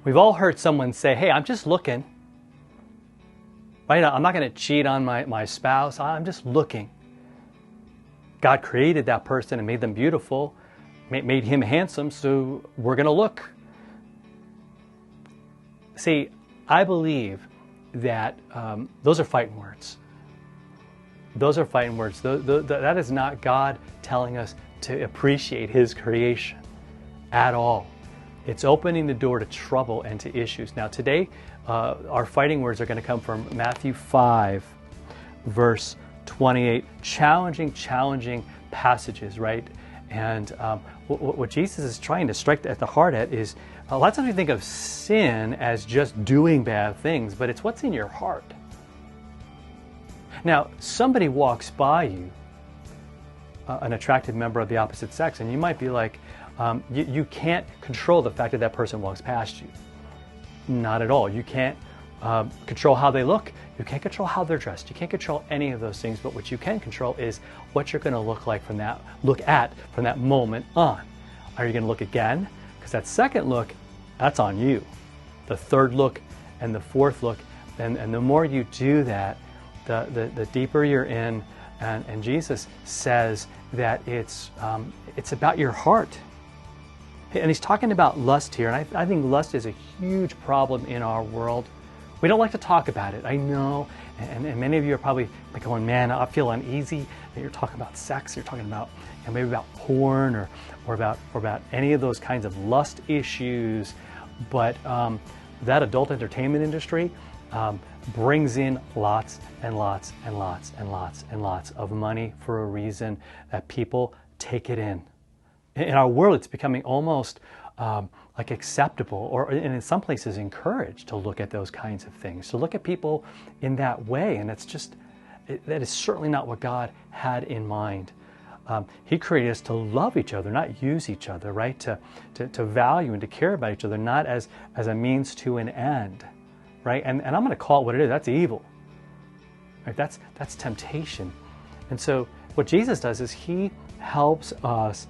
We've all heard someone say, hey, I'm just looking. Right? I'm not going to cheat on my spouse. I'm just looking. God created that person and made them beautiful, made him handsome, so we're going to look. See, I believe that those are fighting words. Those are fighting words. That is not God telling us to appreciate his creation at all. It's opening the door to trouble and to issues. Now today, our fighting words are going to come from Matthew 5, verse 28. Challenging passages, right? And what Jesus is trying to strike at the heart at is, a lot of times we think of sin as just doing bad things, but it's what's in your heart. Now, somebody walks by you, an attractive member of the opposite sex, and you might be like, you can't control the fact that that person walks past you. Not at all. You can't control how they look. You can't control how they're dressed. You can't control any of those things. But what you can control is what you're going to look at from that moment on. Are you going to look again? Because that second look, that's on you. The third look and the fourth look, and the more you do that, the deeper you're in. And Jesus says that it's about your heart. And he's talking about lust here, and I think lust is a huge problem in our world. We don't like to talk about it, I know, and many of you are probably like going, man, I feel uneasy that you're talking about sex, you're talking about, maybe about porn or about any of those kinds of lust issues, but that adult entertainment industry brings in lots and lots and lots and lots and lots of money for a reason that people take it in. In our world, it's becoming almost like acceptable, or in some places encouraged, to look at those kinds of things, to look at people in that way. And that is certainly not what God had in mind. He created us to love each other, not use each other, right? To value and to care about each other, not as a means to an end, right? And I'm going to call it what it is. That's evil, right? That's temptation. And so what Jesus does is he helps us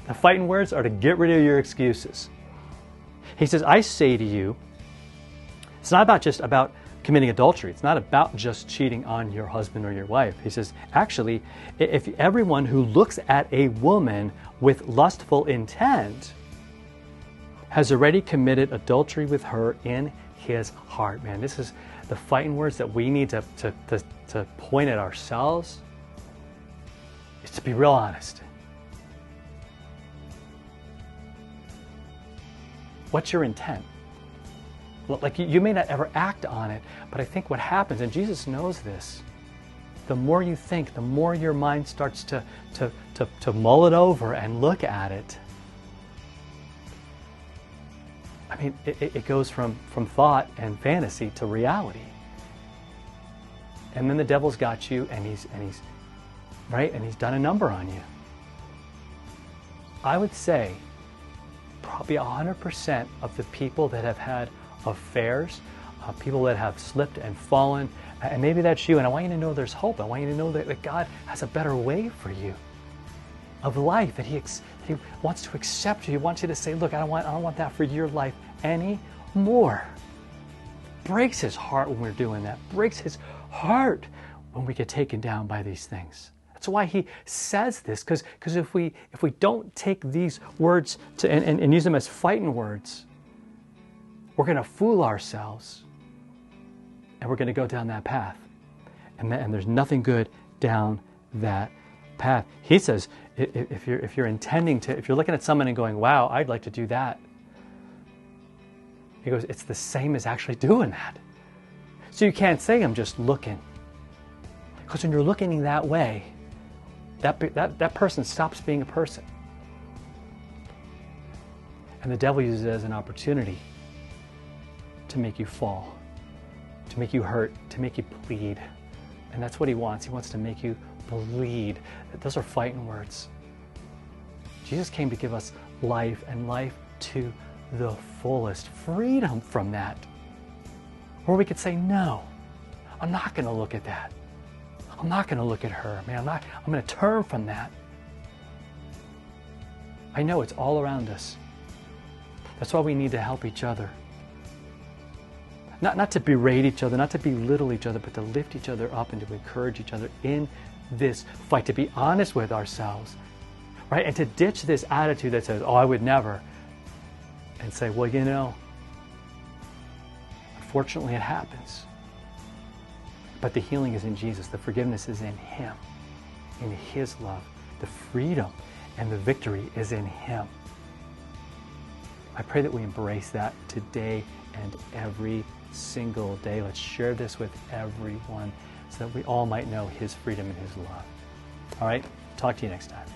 the fighting words are to get rid of your excuses. He says, I say to you, it's not about committing adultery. It's not about just cheating on your husband or your wife. He says, actually, if everyone who looks at a woman with lustful intent has already committed adultery with her in his heart. Man, this is the fighting words that we need to point at ourselves, is to be real honest. What's your intent? Like, you may not ever act on it, but I think what happens, and Jesus knows this, the more you think, the more your mind starts to mull it over and look at it. I mean, it goes from thought and fantasy to reality. And then the devil's got you, and he's right, and he's done a number on you. I would say probably 100% of the people that have had affairs, people that have slipped and fallen, and maybe that's you, and I want you to know there's hope. I want you to know that God has a better way for you of life, that He wants to accept you. He wants you to say, look, I don't want that for your life anymore. Breaks His heart when we're doing that. Breaks His heart when we get taken down by these things. That's why He says this, because if we don't take these words and use them as fighting words, we're going to fool ourselves, and we're going to go down that path, and there's nothing good down that path. He says, if you're looking at someone and going, wow, I'd like to do that, He goes, it's the same as actually doing that. So you can't say, I'm just looking, because when you're looking that way, that person stops being a person. And the devil uses it as an opportunity to make you fall, to make you hurt, to make you bleed. And that's what he wants. He wants to make you bleed. Those are fighting words. Jesus came to give us life, and life to the fullest. Freedom from that. Or we could say, no, I'm not going to look at that. I'm not going to look at her. Man, I'm going to turn from that. I know it's all around us. That's why we need to help each other. Not to berate each other, not to belittle each other, but to lift each other up and to encourage each other in this fight, to be honest with ourselves, right? And to ditch this attitude that says, oh, I would never, and say, well, you know, unfortunately it happens. But the healing is in Jesus. The forgiveness is in Him, in His love. The freedom and the victory is in Him. I pray that we embrace that today and every single day. Let's share this with everyone so that we all might know His freedom and His love. All right, talk to you next time.